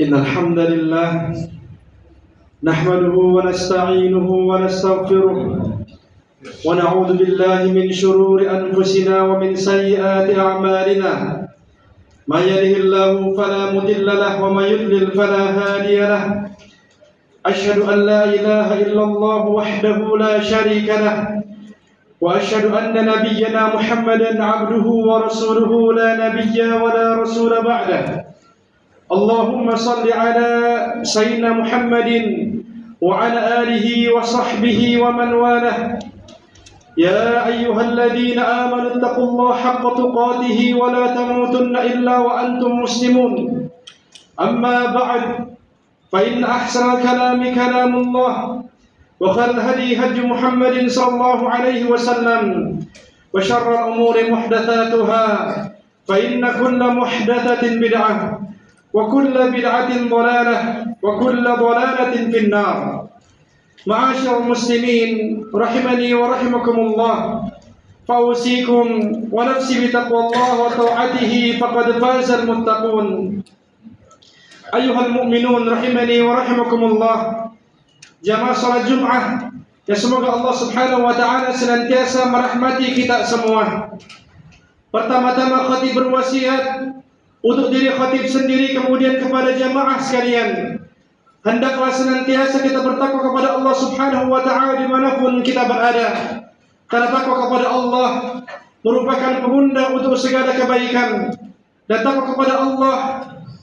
إن الحمد لله نحمده ونستعينه ونستغفره ونعوذ بالله من شرور أنفسنا ومن سيئات أعمالنا من يهده الله فلا مضل له ومن يضلل فلا هادي له أشهد أن لا إله إلا الله وحده لا شريك له وأشهد أن نبينا محمدا عبده ورسوله لا نبي ولا رسول بعده اللهم صل على سيدنا محمد وعلى آله وصحبه ومن والاه يا أيها الذين آمنوا اتقوا الله حق تقاته ولا تموتن إلا وأنتم مسلمون أما بعد فإن أحسن الكلام كلام الله وخير الهدي هدي محمد صلى الله عليه وسلم وشر الأمور محدثاتها فإن كل محدثة بدعة وكل بدعة ضلالة وكل ضلالة في النار. معاشر المسلمين رحمني ورحمكم الله فأوصيكم ونفسي بتقوى الله وطاعته فقد فاز المتقون. أيها المؤمنون رحمني ورحمكم الله. Jamaah salat Jumat, ya semoga Allah Subhanahu wa taala senantiasa merahmati kita semua. Pertama-tama khatib berwasiat untuk diri khatib sendiri, kemudian kepada jamaah sekalian. Hendaklah senantiasa kita bertakwa kepada Allah Subhanahu wa taala dimanapun kita berada. Karena takwa kepada Allah merupakan penghunda untuk segala kebaikan, dan takwa kepada Allah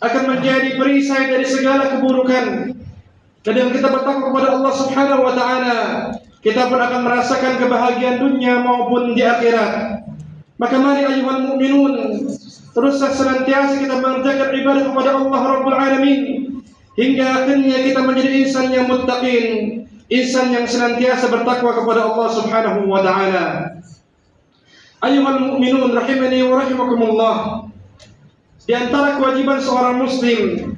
akan menjadi perisai dari segala keburukan. Dan dengan kita bertakwa kepada Allah Subhanahu wa taala, kita pun akan merasakan kebahagiaan dunia maupun di akhirat. Maka mari ayyuhal mu'minun, teruslah senantiasa kita mengerjakan ibadah kepada Allah Rabbul Alamin hingga akhirnya kita menjadi insan yang muttaqin, insan yang senantiasa bertakwa kepada Allah Subhanahu wa taala. Ayyuhal mu'minun rahimani wa rahimakumullah. Di antara kewajiban seorang muslim,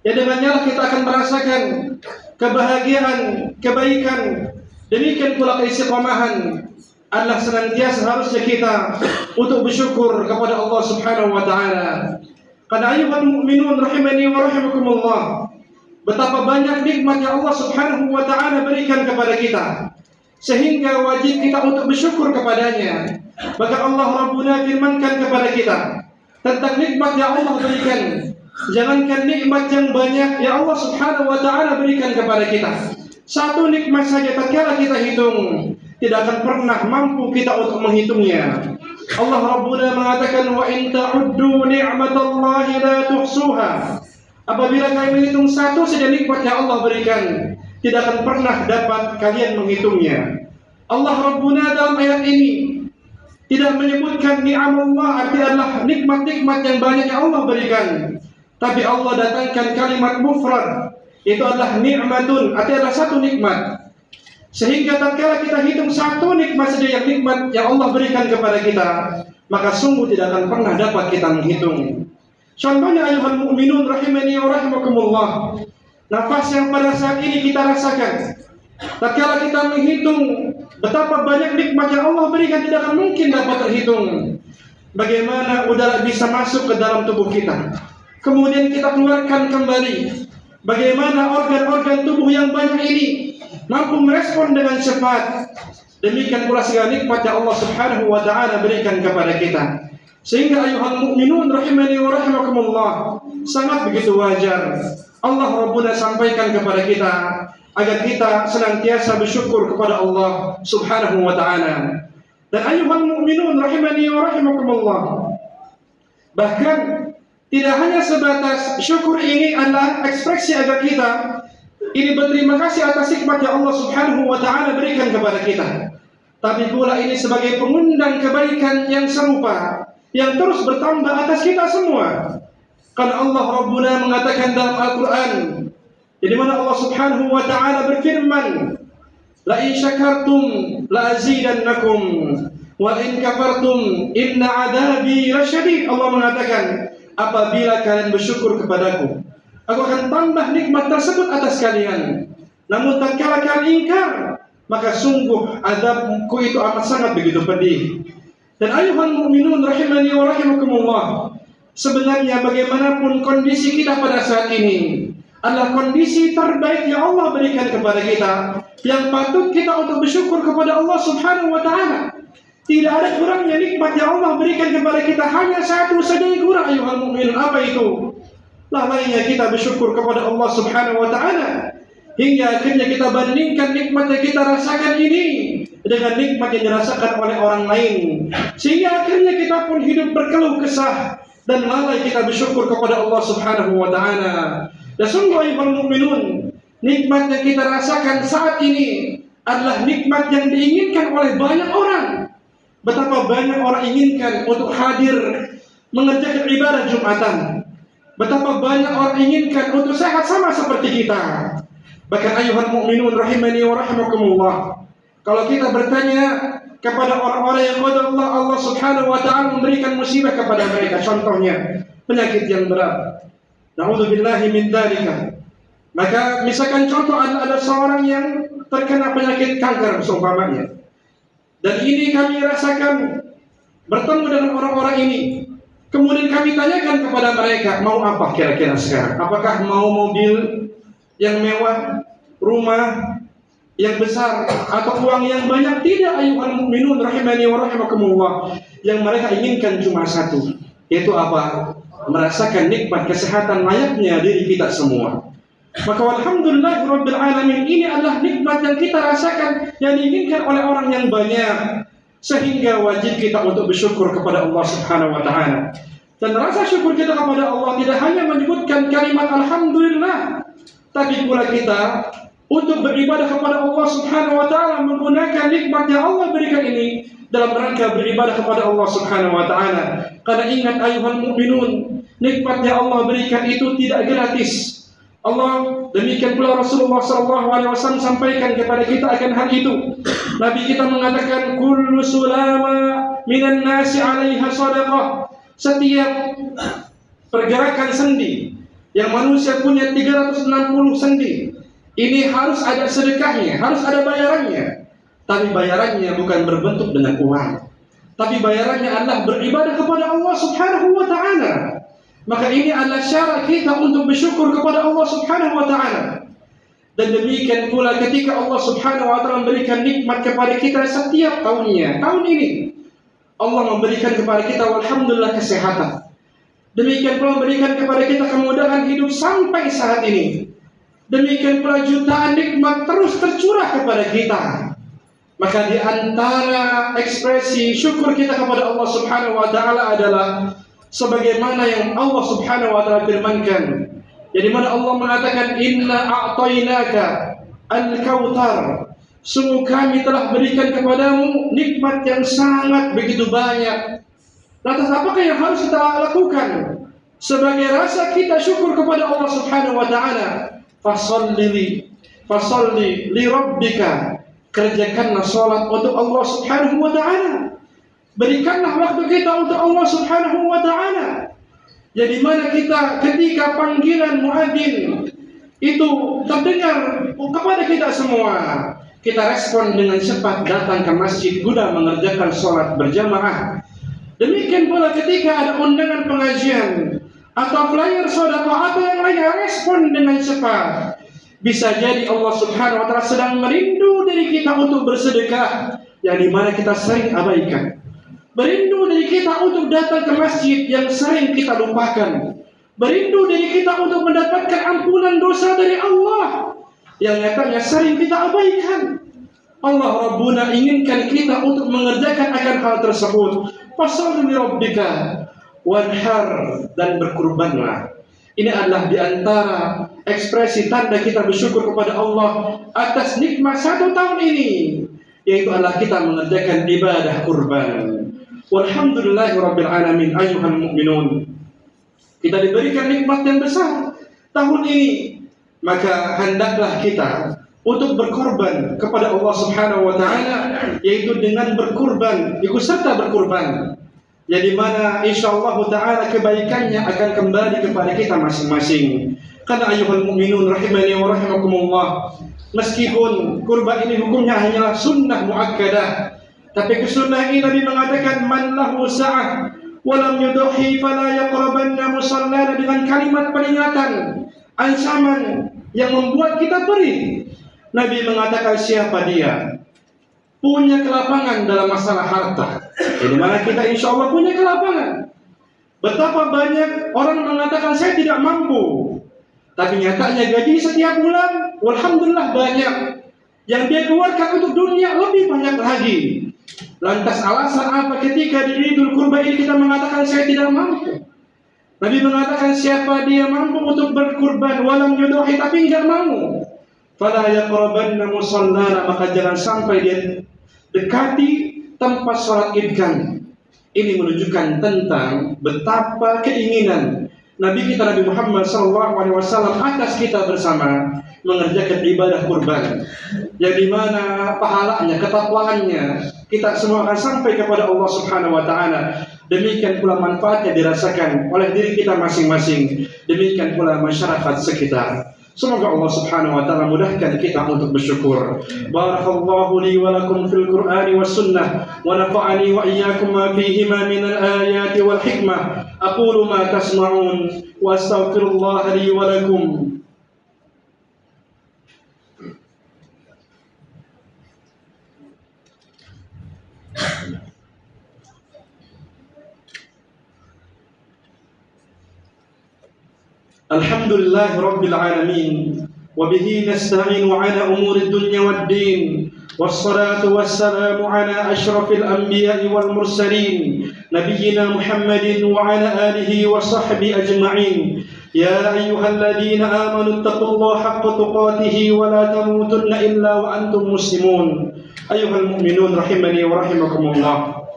ya dengannya kita akan merasakan kebahagiaan, kebaikan, demikian pula keistiqomahan, adalah senantiasa harusnya kita untuk bersyukur kepada Allah Subhanahu wa taala. Karena ayyuhal mu'minun rahimani wa rahimakumullah, betapa banyak nikmat yang Allah Subhanahu wa taala berikan kepada kita, sehingga wajib kita untuk bersyukur kepadanya. Maka Allah Rabbuna firmankan kepada kita tentang nikmat yang Allah berikan. Jangankan nikmat yang banyak yang Allah Subhanahu wa taala berikan kepada kita, satu nikmat saja tatkala kita hitung, tidak akan pernah mampu kita untuk menghitungnya. Allah Rabbuna mengatakan, wa in ta'uddu ni'matallahi la tuhsuha. Apabila kalian menghitung satu saja nikmat yang Allah berikan, tidak akan pernah dapat kalian menghitungnya. Allah Rabbuna dalam ayat ini tidak menyebutkan ni'amullah, artinya adalah nikmat-nikmat yang banyak yang Allah berikan, tapi Allah datangkan kalimat mufrad, itu adalah ni'matun, artinya adalah satu nikmat. Sehingga tatkala kita hitung satu nikmat saja yang nikmat yang Allah berikan kepada kita, maka sungguh tidak akan pernah dapat kita menghitung. Contohnya ayyuhal mu'minun rahimani wa rahimakumullah, nafas yang pada saat ini kita rasakan, tatkala kita menghitung betapa banyak nikmat yang Allah berikan, tidak akan mungkin dapat terhitung. Bagaimana udara bisa masuk ke dalam tubuh kita, kemudian kita keluarkan kembali. Bagaimana organ-organ tubuh yang banyak ini mampu merespon dengan cepat. Demikian pula segala nikmat yang Allah Subhanahu wa taala berikan kepada kita. Sehingga ayyuhal mu'minun rahimani wa rahimakumullah, sangat begitu wajar Allah Rabbuna sampaikan kepada kita agar kita senantiasa bersyukur kepada Allah Subhanahu wa taala. Dan ayyuhal mu'minun rahimani wa rahimakumullah, bahkan tidak hanya sebatas syukur ini adalah ekspresi agar kita ini berterima kasih atas nikmat yang Allah Subhanahu wa taala berikan kepada kita, tapi pula ini sebagai pengundang kebaikan yang serupa yang terus bertambah atas kita semua. Karena Allah Rabbuna mengatakan dalam Al-Qur'an, di mana Allah Subhanahu wa taala berfirman, la in syakartum la azidannakum wa in kafartum inna adabi lasyadid. Allah mengatakan, apabila kalian bersyukur kepadaku, aku akan tambah nikmat tersebut atas kalian. Namun tatkala kalian ingkar, maka sungguh azabku itu amat sangat begitu pedih. Dan ayyuhal mu'minun rahimani wa rahimakumullah, Sebenarnya bagaimanapun kondisi kita pada saat ini adalah kondisi terbaik yang Allah berikan kepada kita, yang patut kita untuk bersyukur kepada Allah Subhanahu wa Ta'ala. Tidak ada kurangnya nikmat yang Allah berikan kepada kita, hanya satu saja yang kurang, ayuhal mu'minun. Apa itu? Lalainya kita bersyukur kepada Allah Subhanahu wa Ta'ala, hingga akhirnya kita bandingkan nikmat yang kita rasakan ini dengan nikmat yang dirasakan oleh orang lain, sehingga akhirnya kita pun hidup berkeluh kesah dan lalai kita bersyukur kepada Allah Subhanahu wa Ta'ala. Dan sungguh ayuhal mu'minun, nikmat yang kita rasakan saat ini adalah nikmat yang diinginkan oleh banyak orang. Betapa banyak orang inginkan untuk hadir mengerjakan ibadah Jumatan. Betapa banyak orang inginkan untuk sehat sama seperti kita. Bahkan ayuhal mu'minun rahimani wa rahimakumullah, kalau kita bertanya kepada orang-orang yang qada Allah Subhanahu wa Ta'ala memberikan musibah kepada mereka, contohnya penyakit yang berat, na'udzubillahi min dzalika. Maka misalkan contoh ada seorang yang terkena penyakit kanker seumpamanya, dan ini kami rasakan bertemu dengan orang-orang ini. Kemudian kami tanyakan kepada mereka, mau apa kira-kira sekarang? Apakah mau mobil yang mewah, rumah yang besar, atau uang yang banyak? Tidak ayuhal mu'minun rahimani wa rahimakumullah. Yang mereka inginkan cuma satu, yaitu apa? Merasakan nikmat kesehatan layaknya diri kita semua. Maka alhamdulillah rabbil alamin, ini adalah nikmat yang kita rasakan, yang diinginkan oleh orang yang banyak, sehingga wajib kita untuk bersyukur kepada Allah Subhanahu wa Ta'ala. Dan rasa syukur kita kepada Allah tidak hanya menyebutkan kalimat alhamdulillah, tapi pula kita untuk beribadah kepada Allah Subhanahu wa Ta'ala menggunakan nikmat yang Allah berikan ini dalam rangka beribadah kepada Allah Subhanahu wa Ta'ala. Karena ingat ayuhal mu'minun, nikmat yang Allah berikan itu tidak gratis. Allah, demikian pula Rasulullah SAW sampaikan kepada kita akan hal itu. Nabi kita mengatakan, kullu sulama minan nasi 'alaiha shadaqah. Setiap pergerakan sendi yang manusia punya 360 sendi, ini harus ada sedekahnya, harus ada bayarannya. Tapi bayarannya bukan berbentuk dengan uang, tapi bayarannya adalah beribadah kepada Allah Subhanahu wa Ta'ala. Maka ini adalah syarat kita untuk bersyukur kepada Allah Subhanahu wa Ta'ala. Dan demikian pula ketika Allah Subhanahu wa Ta'ala memberikan nikmat kepada kita setiap tahunnya. Tahun ini Allah memberikan kepada kita alhamdulillah kesehatan. Demikian pula memberikan kepada kita kemudahan hidup sampai saat ini. Demikian pula jutaan nikmat terus tercurah kepada kita. Maka di antara ekspresi syukur kita kepada Allah Subhanahu wa Ta'ala adalah sebagaimana yang Allah Subhanahu wa Ta'ala firmankan, jadi mana Allah mengatakan, inna a'tainaka al-kautsar, sungguh kami telah berikan kepadamu nikmat yang sangat begitu banyak. Lantas apakah yang harus kita lakukan sebagai rasa kita syukur kepada Allah Subhanahu wa Ta'ala? Fasalli li rabbika, kerjakanlah salat untuk Allah Subhanahu wa Ta'ala. Berikanlah waktu kita untuk Allah Subhanahu wa Ta'ala. Jadi mana kita ketika panggilan muadzin itu terdengar kepada kita semua, kita respon dengan cepat datang ke masjid guna mengerjakan sholat berjamaah. Demikian pula ketika ada undangan pengajian atau flyer sedekah atau yang lainnya, respon dengan cepat. Bisa jadi Allah Subhanahu wa Ta'ala sedang merindu dari kita untuk bersedekah, yang dimana kita sering abaikan. Berindu dari kita untuk datang ke masjid yang sering kita lupakan. Berindu dari kita untuk mendapatkan ampunan dosa dari Allah yang nyatanya sering kita abaikan. Allah Rabbuna inginkan kita untuk mengerjakan akan hal tersebut. Fasalli li rabbika wanhar, dan berkurbanlah. Ini adalah di antara ekspresi tanda kita bersyukur kepada Allah atas nikmat satu tahun ini, yaitu adalah kita mengerjakan ibadah kurban. Walhamdulillahirabbil alamin. Ayuhal mu'minun, kita diberikan nikmat yang besar tahun ini, maka hendaklah kita untuk berkorban kepada Allah Subhanahu wa Ta'ala, yaitu dengan berkurban, ikut serta berkurban, yang dimana insyaallah ta'ala kebaikannya akan kembali kepada kita masing-masing. Karena ayuhal mu'minun rahimani wa rahimakumullah, meskipun kurban ini hukumnya hanyalah sunnah muakkadah, tapi kesunnah ini Nabi mengatakan, man lahu sa'ah walam yudhi fala yaqrabanna musallana, dengan kalimat peringatan, ancaman yang membuat kita perih. Nabi mengatakan, siapa dia punya kelapangan dalam masalah harta, di mana kita insya Allah punya kelapangan. Betapa banyak orang mengatakan saya tidak mampu, tapi nyatanya gaji setiap bulan alhamdulillah banyak, yang dia keluarkan untuk dunia lebih banyak lagi. Lantas alasan apa ketika di Idul Kurban ini kita mengatakan saya tidak mampu? Nabi mengatakan, siapa dia mampu untuk berkurban walam yudhi, tapi enggak mau, fala yaqrabanna musallana, maka jangan sampai dia dekati tempat sholat id kami. Ini menunjukkan tentang betapa keinginan Nabi kita Nabi Muhammad SAW atas kita bersama mengerjakan ibadah kurban, yang dimana pahalanya, ketakwaannya kita semua akan sampai kepada Allah Subhanahu Wa Taala. Demikian pula manfaatnya dirasakan oleh diri kita masing-masing, demikian pula masyarakat sekitar. Semoga Allah Subhanahu Wa Taala mudahkan kita untuk bersyukur. Barakallahu li wa lakum fil Qur'ani was sunnah, wa nafa'ani wa iyyakum ma fihima min al-ayati wal hikmah. Aqulu ma tasma'un wa astaghfirullah li wa lakum. Alhamdulillah Rabbil Alamin, wa bihi nasta'inu ala umuri dunya wad din, wassalatu wassalamu ala ashrafil anbiya'i wal mursalin, nabiyyina Muhammadin wa ala alihi wa sahbihi ajma'in. Ya ayyuhalladzina amanu taqullaha haqqa tuqatih wa la tamutunna illa wa antum muslimun. Ayyuhal mu'minun rahimani wa rahimakumullah.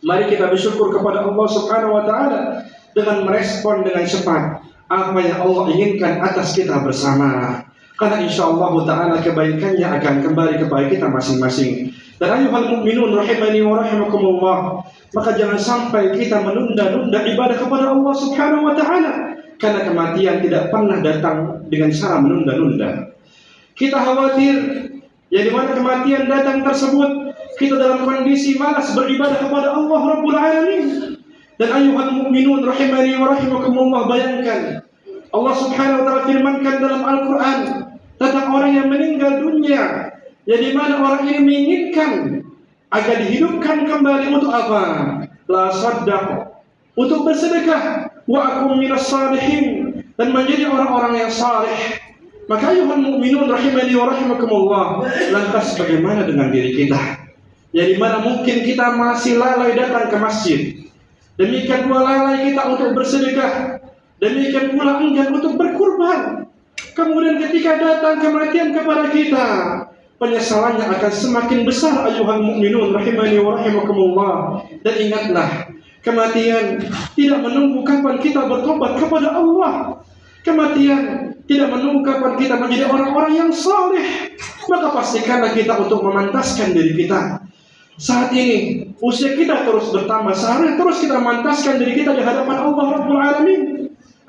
Mari kita bersyukur kepada Allah Subhanahu wa taala dengan merespon dengan cepat apa yang Allah inginkan atas kita bersama, karena insyaallah ta'ala kebaikannya akan kembali kepada kita masing-masing. Dan ayuhal mu'minun rahimani wa rahimakumullah, maka jangan sampai kita menunda-nunda ibadah kepada Allah Subhanahu wa ta'ala, karena kematian tidak pernah datang dengan cara menunda-nunda. Kita khawatir ya dimana kematian datang tersebut kita dalam kondisi malas beribadah kepada Allah Rabbul Alamin. Dan ayuhal mu'minun rahimani wa rahimakumullah, bayangkan Allah Subhanahu wa ta'ala firmankan dalam Al-Quran tentang orang yang meninggal dunia, yang dimana orang ini menginginkan agar dihidupkan kembali untuk apa? La saddaq, untuk bersedekah, wa akum minas salihin, dan menjadi orang-orang yang saleh. Maka ayuhal mu'minun rahimani wa rahimakumullah, lantas bagaimana dengan diri kita, yang dimana mungkin kita masih lalai datang ke masjid, demikian pula lalai kita untuk bersedekah, demikian pula enggan untuk berkurban. Kemudian ketika datang kematian kepada kita, penyesalannya akan semakin besar. Ayuhal mu'minun rahimani wa rahimakumullah. Dan ingatlah, kematian tidak menunggu kapan kita bertobat kepada Allah. Kematian tidak menunggu kapan kita menjadi orang-orang yang saleh. Maka pastikanlah kita untuk memantaskan diri kita. Saat ini usia kita terus bertambah, seharusnya terus kita memantaskan diri kita di hadapan Allah Rabbul Alamin,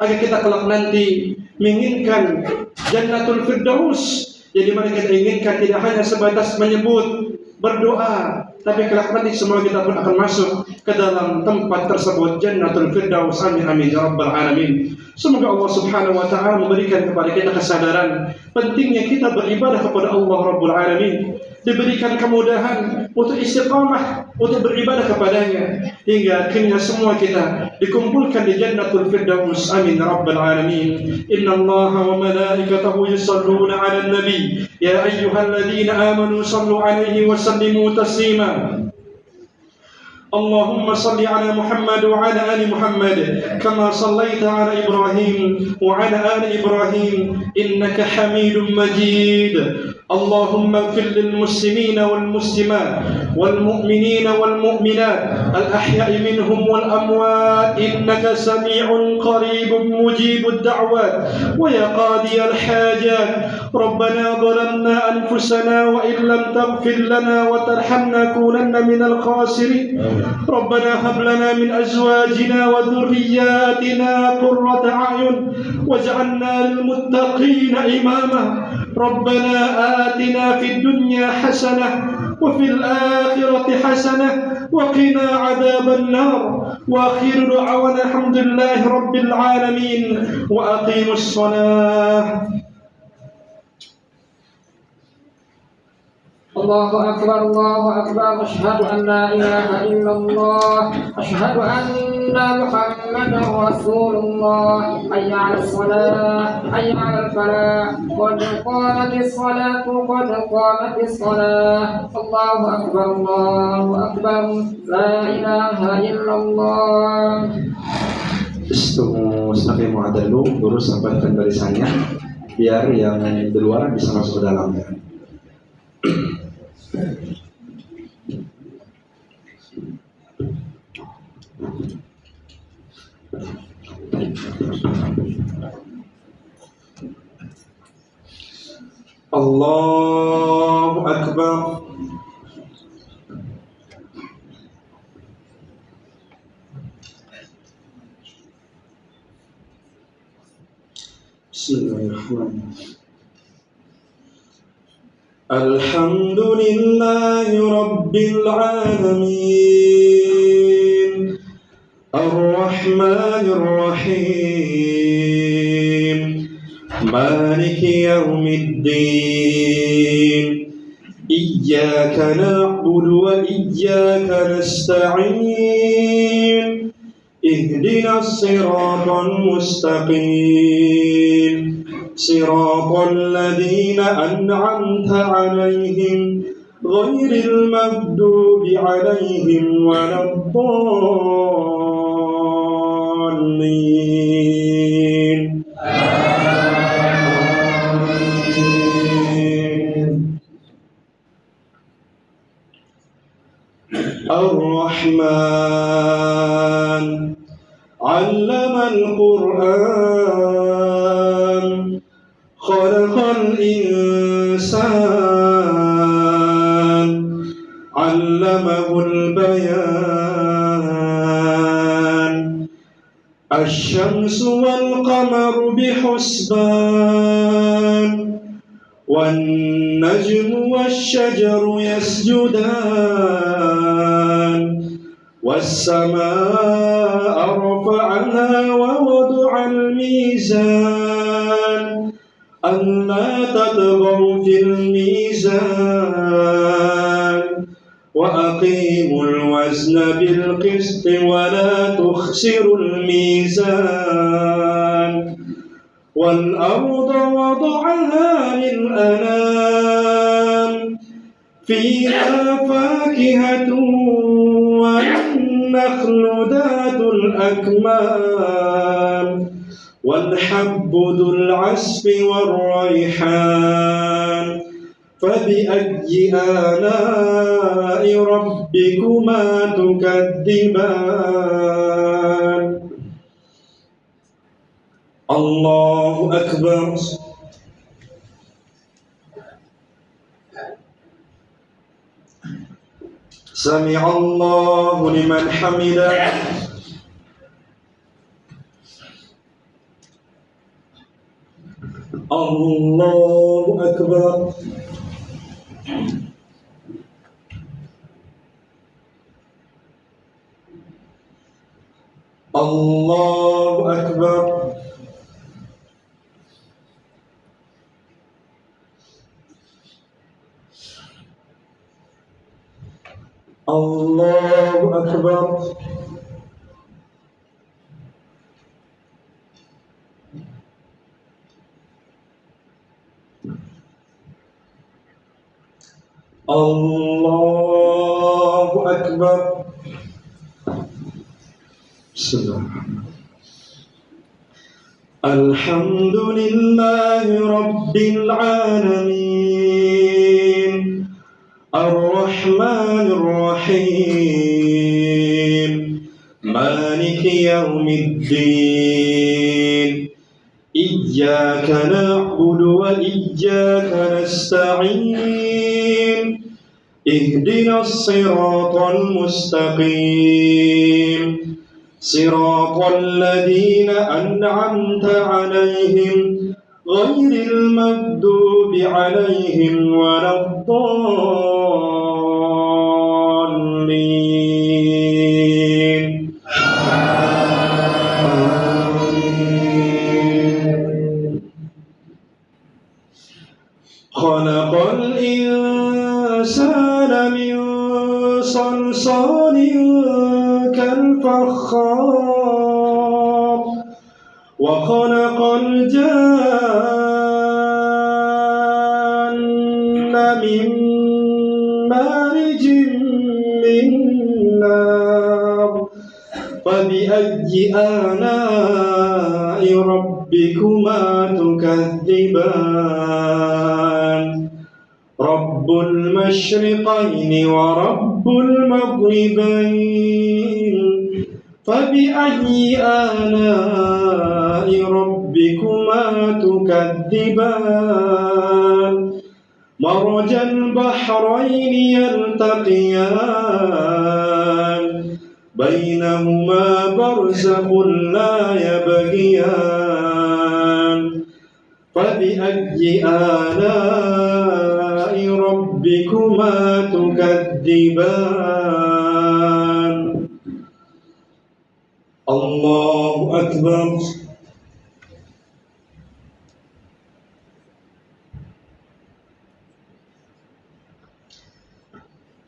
agar kita kelak nanti menginginkan Jannatul Firdaus, yang dimana kita inginkan tidak hanya sebatas menyebut berdoa, tapi kelak nanti semua kita pun akan masuk ke dalam tempat tersebut, Jannatul Firdaus. Amin amin ya rabbal alamin. Semoga Allah Subhanahu wa ta'ala memberikan kepada kita kesadaran pentingnya kita beribadah kepada Allah Rabbul Alamin, diberikan kemudahan untuk istiqamah, untuk beribadah kepadanya, hingga akhirnya semua kita dikumpulkan di Jannatul Firdaus. Amin rabbal alamin. Inna Allaha wa malaikatahu yusalluna 'alan nabi ya ayyuhalladzina amanu sallu 'alaihi wa sallimu taslima. اللهم صل على محمد وعلى آل محمد كما صليت على إبراهيم وعلى آل إبراهيم إنك حميد مجيد. اللهم اغفر للمسلمين والمسلمات والمؤمنين والمؤمنات الأحياء منهم والأموات إنك سميع قريب مجيب الدعوات ويا قاضي الحاجات. ربنا ظلمنا أنفسنا وإن لم تغفر لنا وترحمنا لنكونن من الخاسرين. ربنا هب لنا من أزواجنا وذرياتنا قرة أعين واجعلنا للمتقين إماما. ربنا آتنا في الدنيا حسنة وفي الآخرة حسنة وقنا عذاب النار. وآخر دعوانا الحمد لله رب العالمين وأقيموا الصلاة. الله أكبر الله أكبر أشهد أن لا إله إلا الله أشهد أن محمدا رسول الله حي على الصلاة حي على الفلاح قد قامت الصلاة قد قامت الصلاة الله أكبر لا إله إلا الله. Istiqamu adalu, lurus sampaikan barisannya biar yang di luar bisa masuk ke dalamnya. Allahu Akbar. Bismillahirrahmanirrahim. Alhamdulillahi Rabbil Alamin Ar-Rahmanir Rahim Maliki Yawmiddin Iyyaka na'budu wa iyyaka nasta'in Ihdinas siratal mustaqim صراط الذين أنعمت عليهم غير المغضوب عليهم ولا الضالين الرحمن علم القرآن خلق الإنسان علمه البيان الشمس والقمر بحسبان والنجم والشجر يسجدان والسماء رفعها ووضع الميزان ألا تطغوا في الميزان وأقيموا الوزن بالقسط ولا تخسروا الميزان والأرض وضعها للأنام فيها فاكهة والنخل ذات الأكمام والحب ذو العصف والريحان فبأي آلاء ربكما تكذبان الله أكبر سمع الله لمن حمده الله أكبر الله أكبر الله أكبر الله أكبر الحمد لله رب العالمين الرحمن الرحيم مالك يوم الدين إياك نعبد وإياك نستعين اهدنا الصراط المستقيم صراط الذين أنعمت عليهم غير المغضوب عليهم ولا الضالين خلق الإنسان من صلصال كالفخار وخلق الجان من مارج من نار فبأي آلاء ربكما تكذبان رب المشرقين ورب المغربين فبأي آلاء ربكما تكذبان مرج البحرين يلتقيان بينهما برزخ لا يبغيان فبأي آلاء ربكما تكذبان الله أكبر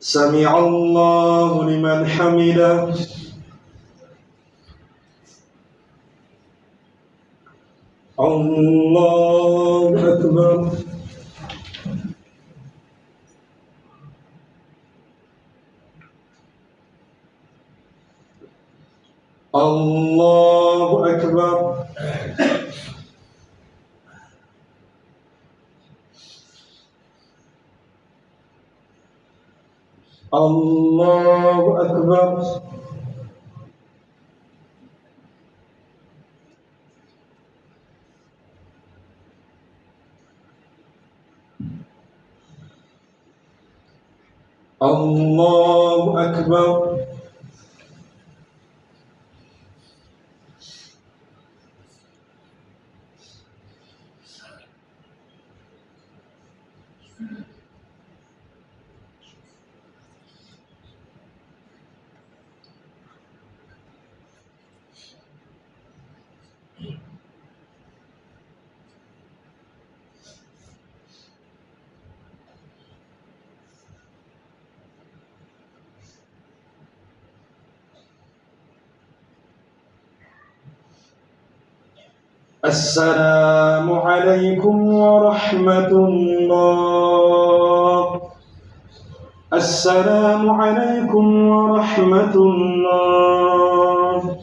سمع الله لمن حمده الله أكبر الله أكبر الله أكبر الله أكبر السلام عليكم ورحمة الله السلام عليكم ورحمة الله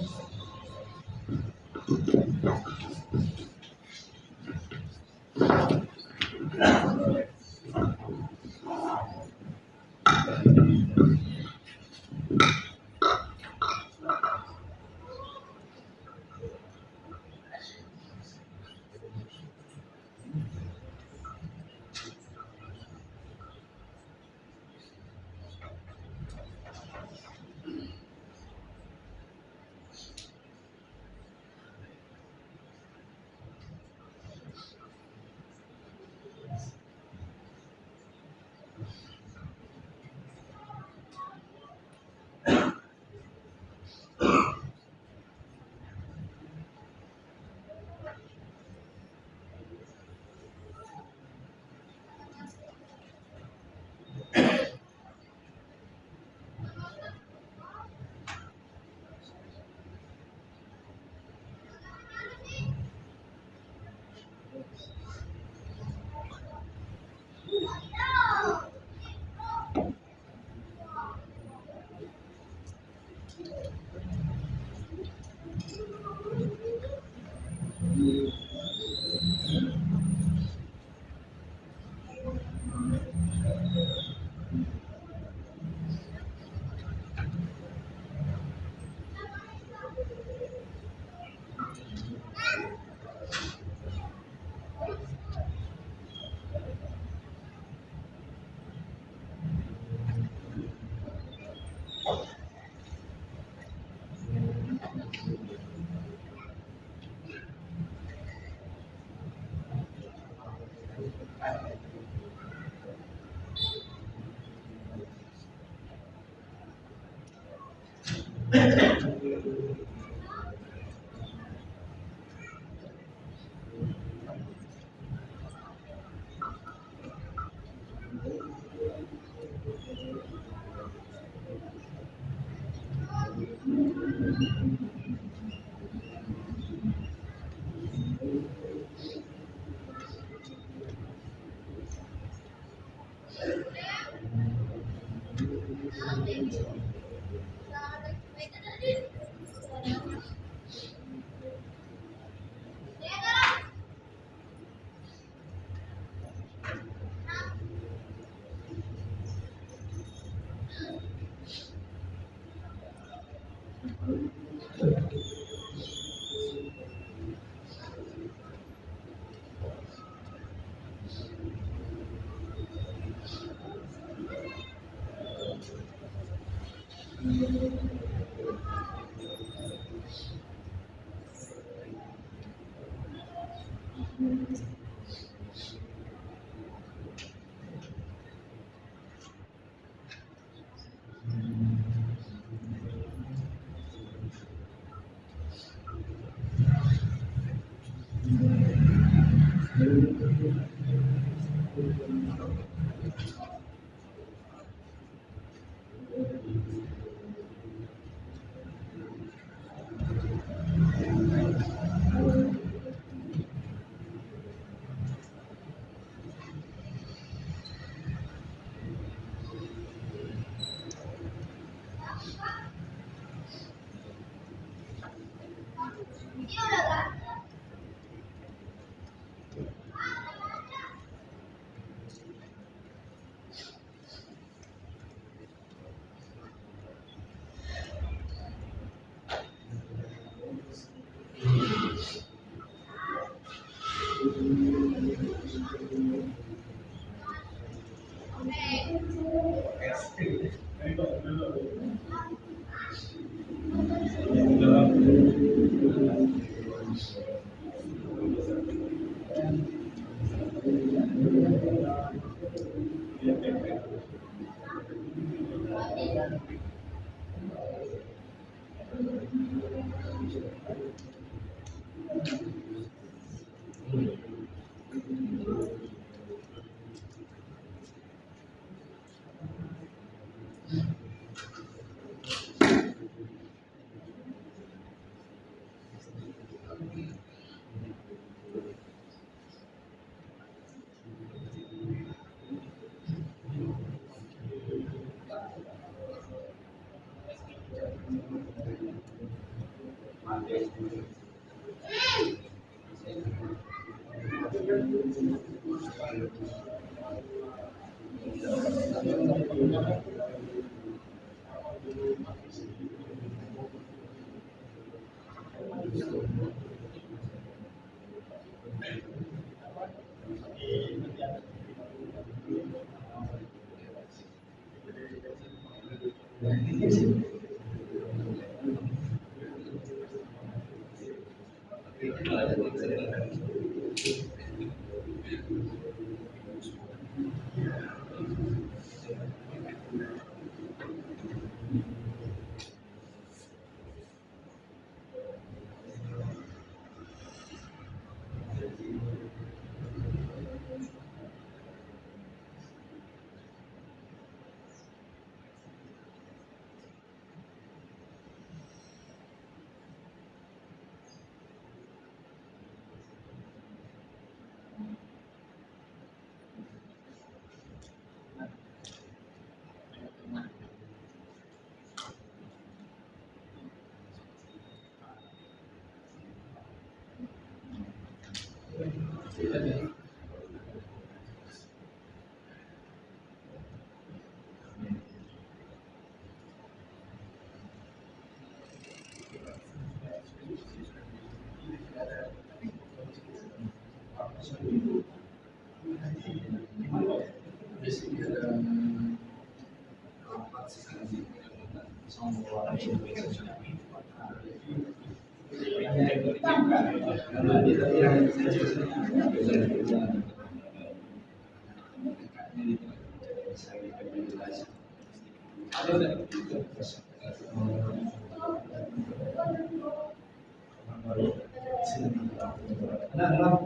Nah,